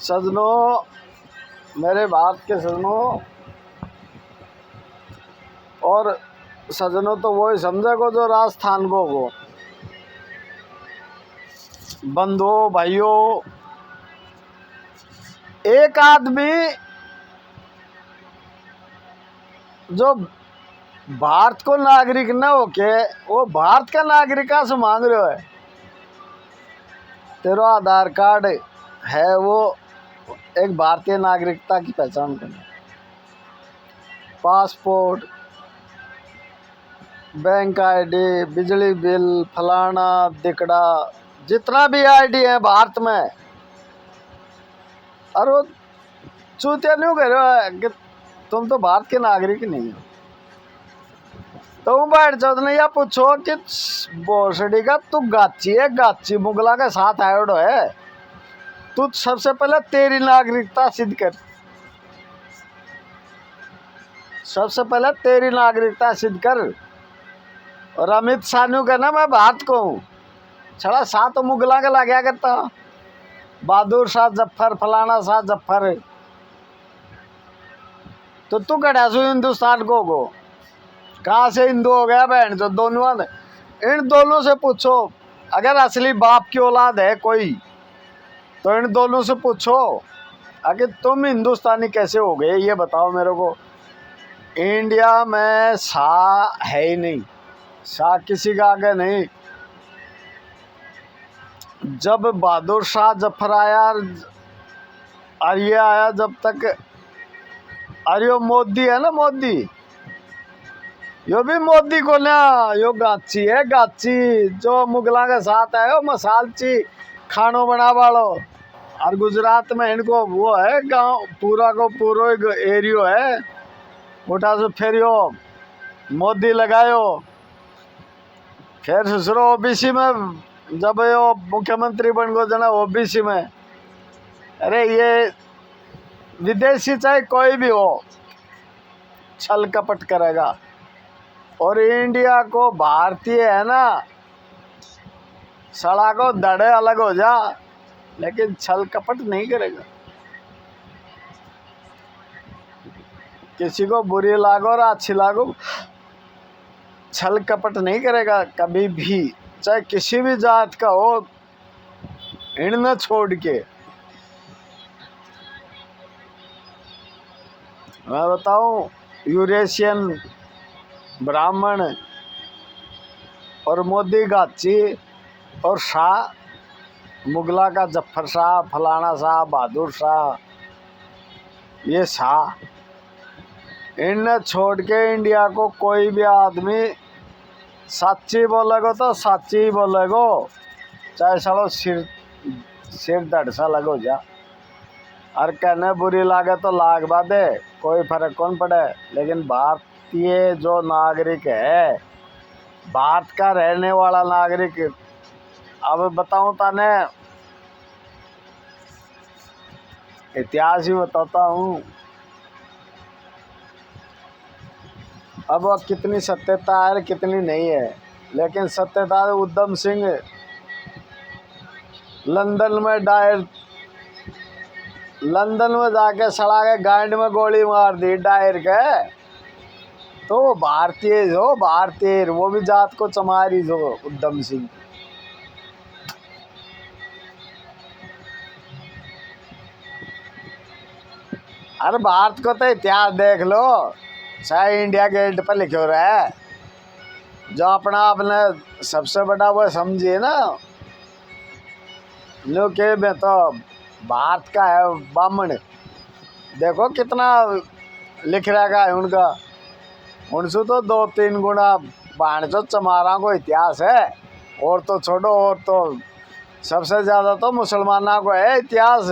सजनों, मेरे बात के सजनों और सजनों तो वही समझेगो जो राजस्थान को हो। बंधुओं भाइयों, एक आदमी जो भारत को नागरिक न होके वो भारत का नागरिका से मांग रहे है। तेरा आधार कार्ड है वो एक भारतीय नागरिकता की पहचान करना, पासपोर्ट, बैंक आईडी, बिजली बिल, फलाना दिकड़ा, जितना भी आईडी है भारत में। और वो चूतिया नहीं कह रहे हो कि तुम तो भारत के नागरिक नहीं हो। तो बैठ चौथ ने यह पूछो कि बोसडी का तू गाची है, गाची मुगला के साथ आयोडो है, तू सबसे पहले तेरी नागरिकता सिद्ध कर। सबसे पहले तेरी नागरिकता सिद्ध कर। और अमित शाह ने कहना मैं भारत को हूँ, छड़ा शाह तो मुगला के लाग्या करता, बहादुर शाह जफर, फलाना शाह जफर। तो तू कड़ासू हिंदुस्तान को गो, कहाँ से हिंदू हो गया बहन जो दोनों। इन दोनों से पूछो, अगर असली बाप की औलाद है कोई तो इन दोनों से पूछो अगर तुम हिंदुस्तानी कैसे हो गए, ये बताओ मेरे को। इंडिया में शाह है ही नहीं, शाह किसी का आगे नहीं। जब बहादुर शाह जफर आया और ये आया, जब तक अरे मोदी है ना, मोदी यो भी मोदी को ना, यो गाची है, गाची जो मुगला के साथ है, वो मसालची खानो बना वालो। और गुजरात में इनको वो है गांव पूरा को पूरा एरियो है, उठा से फिर यो मोदी लगायो। फिर ससुरो ओबीसी में जब यो मुख्यमंत्री बन गो जना ओबीसी में। अरे ये विदेशी चाहे कोई भी हो छल कपट करेगा, और इंडिया को भारतीय है ना, सड़ा को दड़े अलग हो जा, लेकिन छल कपट नहीं करेगा। किसी को बुरी लागो और अच्छी लागो, छल कपट नहीं करेगा कभी भी, चाहे किसी भी जात का हो। इनमें छोड़ के मैं बताऊं, यूरेशियन ब्राह्मण और मोदी गाची और शाह मुगला का जफर शाह, फलाना शाह, बहादुर शाह, ये शाह, इन्हें छोड़ के इंडिया को कोई भी आदमी सच्ची बोलेगो तो सच्ची ही बोलेगो, चाहे सालो सिर दड़ सा लगो जा। और कहने बुरी लागे तो लाग बादे, कोई फर्क कौन पड़े। लेकिन भारतीय जो नागरिक है, भारत का रहने वाला नागरिक, अब बताऊं ताने इतिहास ही बताता हूँ। अब वह कितनी सत्यता है कितनी नहीं है, लेकिन सत्यता उधम सिंह लंदन में जाके सड़ा के गांड में गोली मार दी डायर के। तो वो भारतीय जो भारतीय, वो भी जात को चमारी जो उधम सिंह। अरे भारत को तो इतिहास देख लो, चाहे इंडिया गेट पर लिखे हो रहा है, जो अपना आपने सबसे बड़ा वो समझिए ना, लो के में तो भारत का है बामण। देखो कितना लिख रहा है उनका, उनसे तो 2-3 गुना बाणचो चमारा को इतिहास है। और तो छोड़ो, और तो सबसे ज़्यादा तो मुसलमाना को है इतिहास।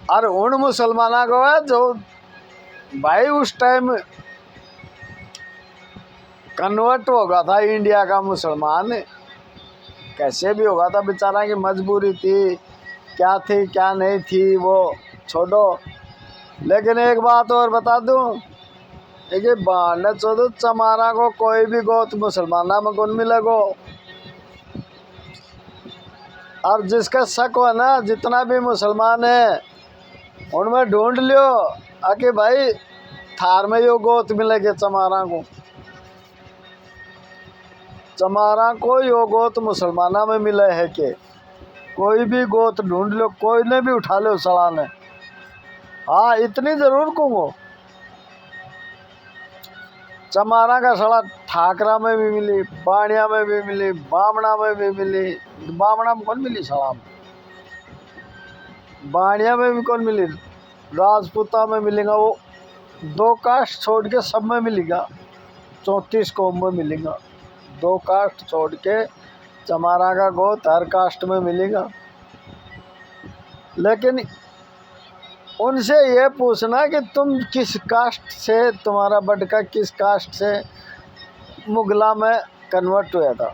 और उन मुसलमाना को है जो भाई उस टाइम कन्वर्ट होगा था इंडिया का मुसलमान, कैसे भी होगा था, बेचारा की मजबूरी थी, क्या थी क्या नहीं थी वो छोड़ो। लेकिन एक बात और बता दूं, ये बांड चौदह चमारा को कोई भी गोत मुसलमाना में कौन मिलेगो। और जिसका शक हो ना, जितना भी मुसलमान है उनमें ढूंढ लियो आके भाई थार में यो गोत मिलेगे चमारा को यो गोत मुसलमाना में मिले है के कोई भी गोत ढूंढ लो, कोई ने भी उठा लो सड़ा ने। हाँ इतनी जरूर कहूँगो, चमारा का सड़ा ठाकरा में भी मिली, बाणिया में भी मिली, बामणा में भी मिली। बामणा में कौन मिली सड़ा में, बाणिया में भी कौन मिली, राजपूता में मिलेगा। वो 2 कास्ट छोड़ के सब में मिलेगा, 34 कौम में मिलेगा। 2 कास्ट छोड़ के चमारा का गोत हर कास्ट में मिलेगा। लेकिन उनसे ये पूछना कि तुम किस कास्ट से, तुम्हारा बटका किस कास्ट से मुगला में कन्वर्ट हुआ था।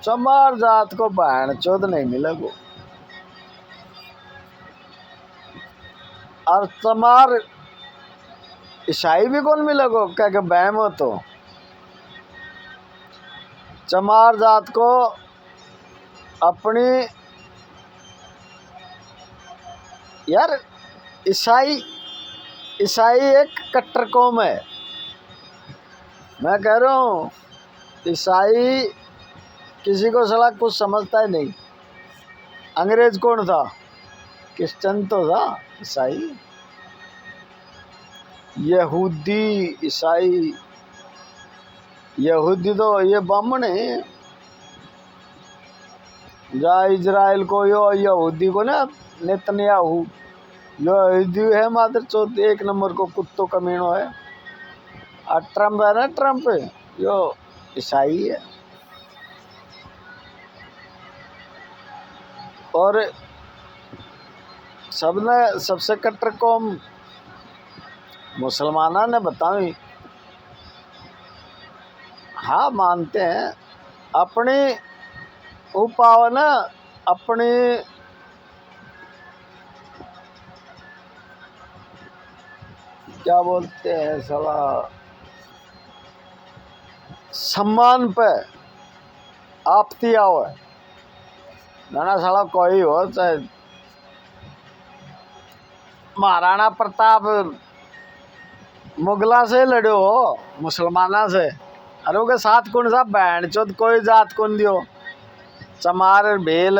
चमार जात को बहन चौध नहीं मिलेगा। और चमार ईसाई भी कौन मिलेगा, क्या के बहम हो तो। चमार जात को अपनी यार ईसाई एक कट्टर कौम है। मैं कह रहा हूँ ईसाई किसी को सला कुछ समझता ही नहीं। अंग्रेज कौन था, क्रिश्चियन तो था। ईसाई, यहूदी, ईसाई, यहूदी तो ये बामण है। जा इजराइल को यो यहूदी को ना नेतन्याहू, जो यहूदी है मात्र 1 नंबर को कुत्तों कमीनो है। और ट्रम्प है ना, ट्रम्प यो ईसाई है। और सबसे कट्टर कौम मुसलमाना ने बताई। हाँ मानते हैं अपनी उपाव ना, अपनी क्या बोलते हैं साला सम्मान पे आपती आओ है ना साला। कोई हो चाहे महाराणा प्रताप मुगला से लड़ो हो मुसलमाना से, अरे के साथ कौन सा बहन चौथ कोई जात कौन दियो। चमार भेल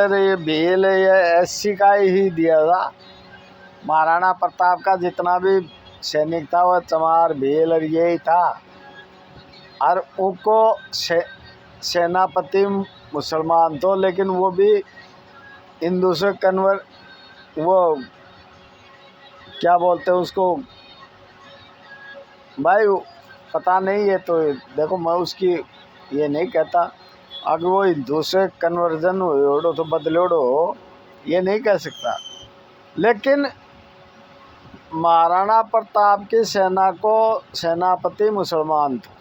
ये एससी का ही दिया था। महाराणा प्रताप का जितना भी सैनिक था वह चमार भेल और यही था। और उनको सेनापति मुसलमान तो, लेकिन वो भी हिंदू से कन्वर्ट, वो क्या बोलते हैं उसको भाई पता नहीं है। तो देखो मैं उसकी ये नहीं कहता, अगर वो हिंदू से कन्वर्जन हो तो बदलोड़ो ये नहीं कह सकता। लेकिन महाराणा प्रताप की सेना को सेनापति मुसलमान थे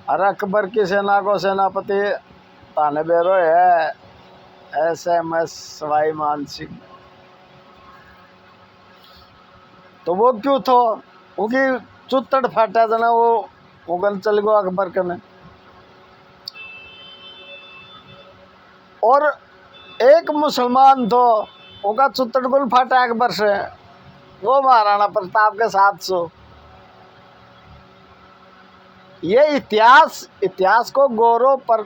और अकबर की सेना को सेनापति तानेबेरो है SMS सवाई मान सिंह। तो वो क्यों थो, क्योंकि चुत्तड़ फाटा था ना, वो गल चल गो अकबर कने। और एक मुसलमान तो उनका चुत्तड़ गुल फाटा अकबर से, वो महाराणा प्रताप के 700। ये इतिहास को गौरव पर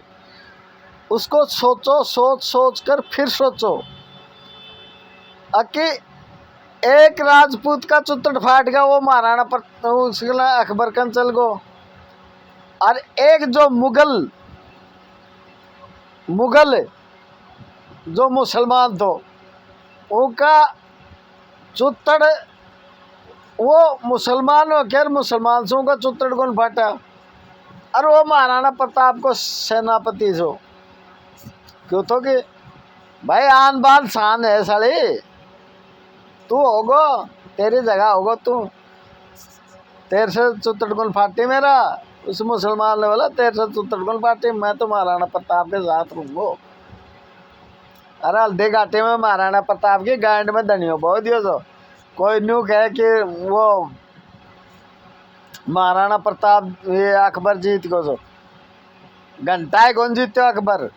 उसको सोचो, सोच कर फिर सोचो कि एक राजपूत का चुत्तड़ फाट गया, वो महाराणा पर अकबर कन चल गो। और एक जो मुगल जो मुसलमान तो उनका चुत्तड़, वो मुसलमान हो खैर मुसलमान से उनका चुत्तड़ कौन फाटा। और वो महाराणा प्रताप को सेनापति जो क्यों तो कि भाई आन बान शान है साले, तू होगो तेरी जगह होगो तू, तेरे से चुत्तड़ कौन फाटी मेरा। उस मुसलमान ने बोला तेरे से चुत्तड़ कौन फाटी, मैं तो महाराणा प्रताप के साथ रहूँगो। अरे हल्दी घाटी में महाराणा प्रताप की गांड में धनियो बहुत दियो। तो कोई न्यू कहे कि वो महाराणा प्रताप ये अकबर जीत गो, जो घंटा है कौन जीते अकबर।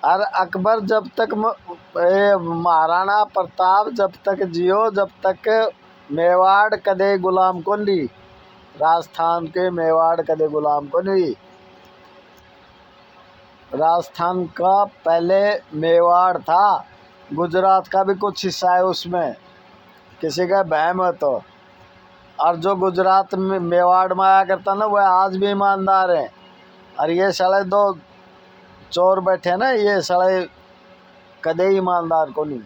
और अकबर जब तक महाराणा प्रताप जब तक जियो जब तक मेवाड़ कदे गुलाम को ली, राजस्थान के मेवाड़ कदे गुलाम को नहीं। राजस्थान का पहले मेवाड़ था, गुजरात का भी कुछ हिस्सा है उसमें, किसी का बहम है तो। और जो गुजरात में मेवाड़ में आया करता ना वह आज भी ईमानदार है। और ये साले दो चोर बैठे ना, ये साले कदे ईमानदार को नहीं।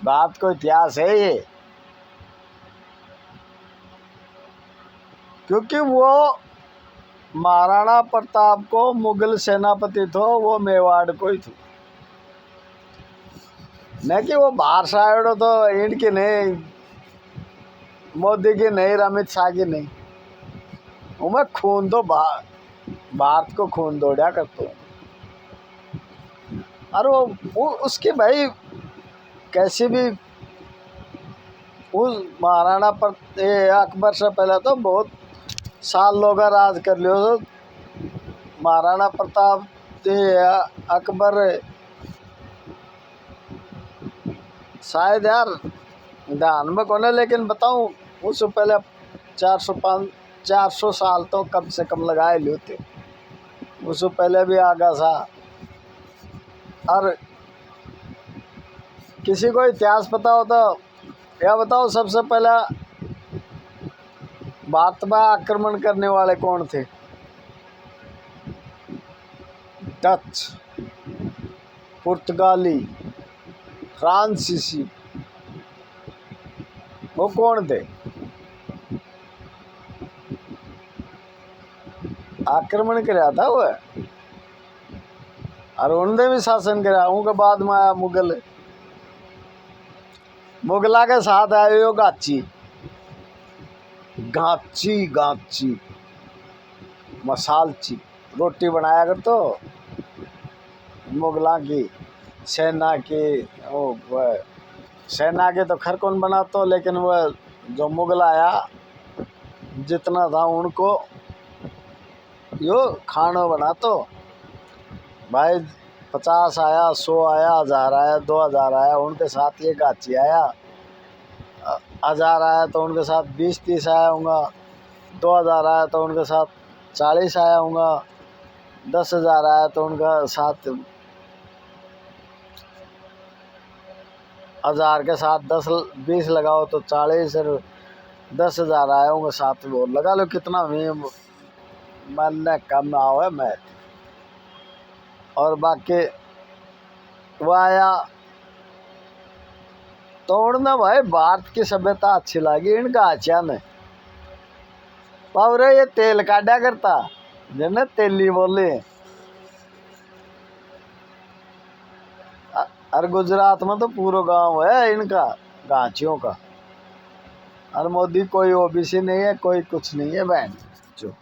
बात को इतिहास है ये, क्योंकि वो महाराणा प्रताप को मुगल सेनापति थो, वो मेवाड़ को ही थो। न कि वो बाहर से आयो तो इनकी नहीं, मोदी की नहीं, अमित शाह की नहीं। उमें खून तो भारत को खून दौड़ा करते। और वो उसके भाई कैसे भी उस महाराणा अकबर से पहले तो बहुत साल लोग राज कर लियो। महाराणा प्रताप अकबर शायद यार ध्यान में कौन है, लेकिन बताऊं उससे पहले 400 साल तो कम से कम लगाए लिए थे। उससे पहले भी आगा था। और किसी को इतिहास पता हो तो यह बताओ, सबसे पहला भारत में आक्रमण करने वाले कौन थे? डच, पुर्तगाली, फ्रांसीसी, वो कौन थे? आक्रमण कराया था वो, और उन्होंने भी शासन कराया। उनके बाद में आया मुगल, मुगला के साथ आए हो गाची गाची गाची मसालची रोटी बनाया कर तो मुगला की सेना की। वह सेना के तो खैर कौन बना तो, लेकिन वह जो मुगल आया जितना था उनको यो खाना बना तो भाई 50 आया, 100 आया, 1000 आया, 2000 आया, उनके साथ ये गाची आया। 1000 आया तो उनके साथ 20-30 आया होगा, 2000 आया तो उनके साथ 40 आया होगा, 10,000 आया तो उनका साथ 1000 के साथ 10-20 लगाओ तो 40, और 10,000 आया होगा साथ वो लगा लो। कितना भी मन कम ना हो मैं। और बाकी वो आया तो उन्होंने भाई भारत की सभ्यता अच्छी लगी इनका आचा ने। पावरे ये तेल काटा करता जिन्हें तेली बोले। और गुजरात में तो पूरा गांव है इनका गांचियों का। और मोदी कोई ओबीसी नहीं है, कोई कुछ नहीं है बहन जो।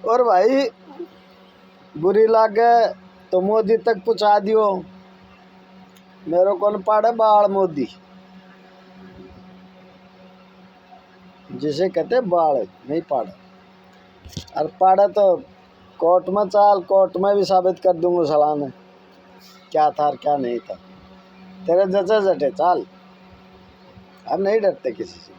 और भाई बुरी लागे तो मोदी तक पहुंचा दियो। मेरे को न पाड़े बाल मोदी, जिसे कहते बाल नहीं पाड़े। और पाड़े तो कोर्ट में चाल, कोर्ट में भी साबित कर दूंगा सलाह क्या था और क्या नहीं था। तेरे जचे जटे चाल, हम नहीं डरते किसी से।